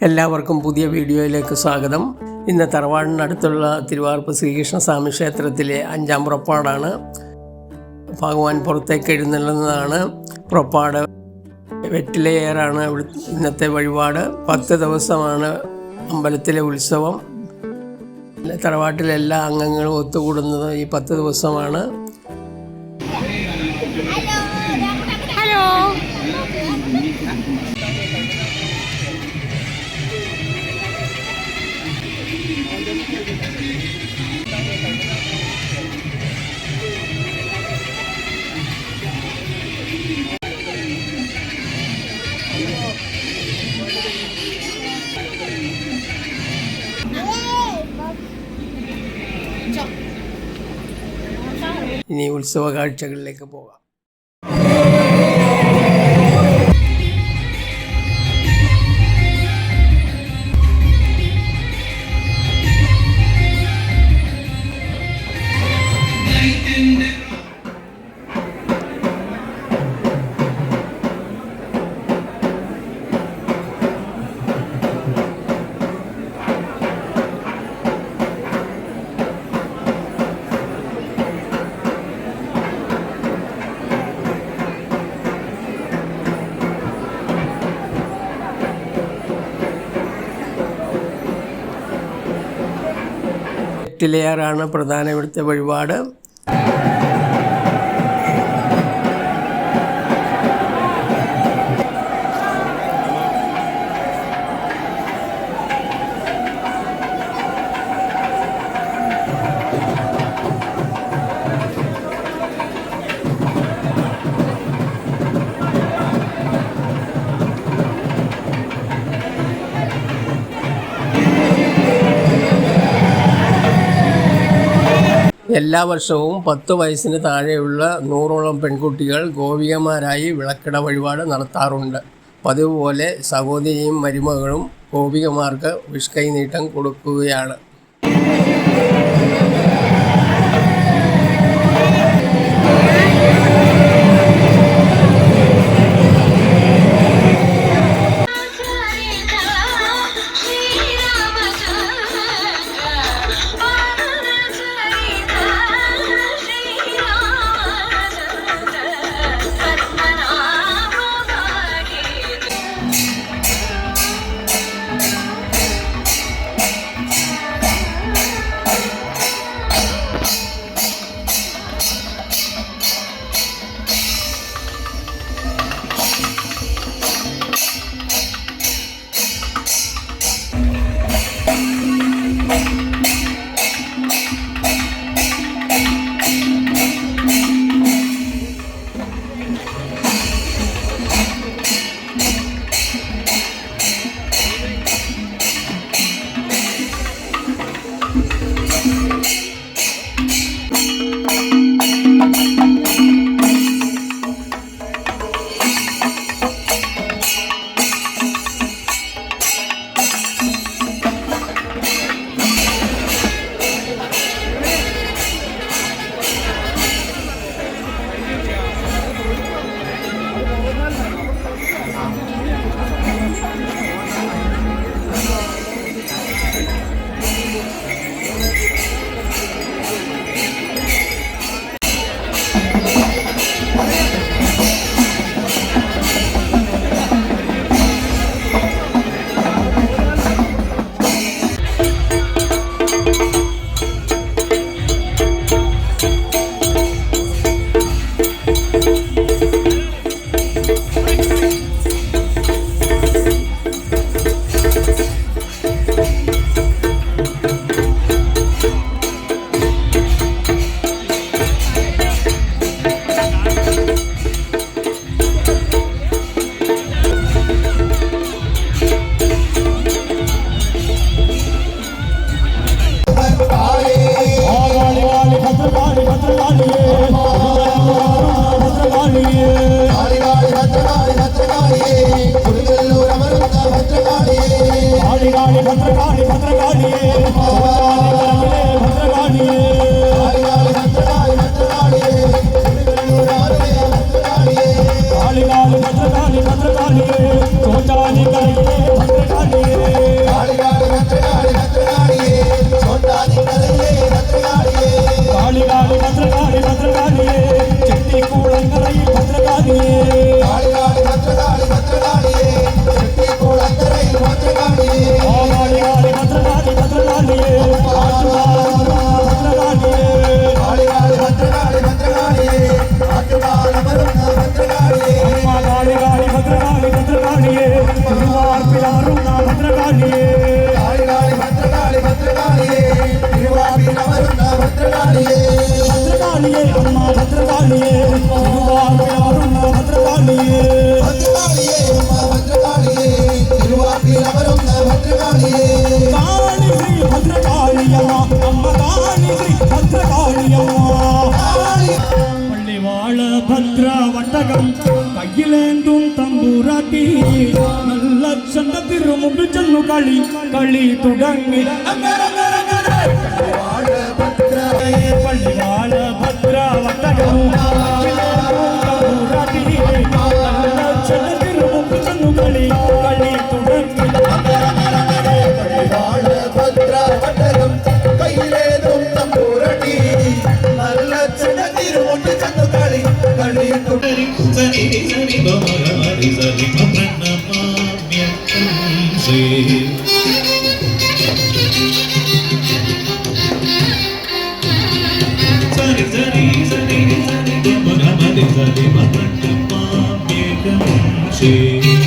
എല്ലാവർക്കും പുതിയ വീഡിയോയിലേക്ക് സ്വാഗതം. ഇന്ന് തറവാടിനടുത്തുള്ള തിരുവാർപ്പ് ശ്രീകൃഷ്ണ സ്വാമി ക്ഷേത്രത്തിലെ 5ാം പുറപ്പാടാണ്. ഭഗവാൻ പുറത്തേക്ക് എഴുന്നള്ളുന്നതാണ് പുറപ്പാട്. വെറ്റിലയേറാണ് ഇന്നത്തെ വഴിപാട്. 10 ദിവസമാണ് അമ്പലത്തിലെ ഉത്സവം. തറവാട്ടിലെ എല്ലാ അംഗങ്ങളും ഒത്തുകൂടുന്നത് ഈ 10 ദിവസമാണ്. ഇനി ഉത്സവ കാഴ്ചകളിലേക്ക് പോകാം. വെറ്റിലയാറാണ് പ്രധാന ഇവിടുത്തെ വഴിപാട്. എല്ലാ വർഷവും 10 വയസ്സിന് താഴെയുള്ള 100ഓളം പെൺകുട്ടികൾ ഗോപികമാരായി വിളക്കിട വഴിപാട് നടത്താറുണ്ട്. പതിവ് പോലെ സഹോദരിയും മരുമകളും ഗോപികമാർക്ക് വിഷ്കൈനീട്ടം കൊടുക്കുകയാണ്. भद्रकाली भद्रकाली भद्रकाली കയ്യിലേന്തും തമ്പൂരാട്ടി നല്ല ചന്ത തിരുമുമ്പിൽ ചെന്നു കളി കളി തുടങ്ങി പള്ളിവാള ഭദ്ര വട്ടകം തമ്പൂരാട്ടി നല്ല ചന്ത തിരുമുമ്പിൽ ചെന്നു കളി കളി തുടങ്ങി പള്ളിവാള ഭദ്ര വട്ടകം കയ്യിലേന്തും തമ്പൂരാട്ടി നല്ല ചന്ത തിരുമുമ്പിൽ ചെന്നു കളി കളി തുടങ്ങി Sany Sany Bamari Sany Pranamamyam Sany Sany Sany Sany Bamari Sany Pranamamyam Sany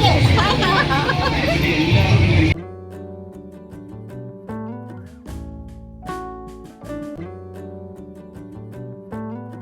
Yes,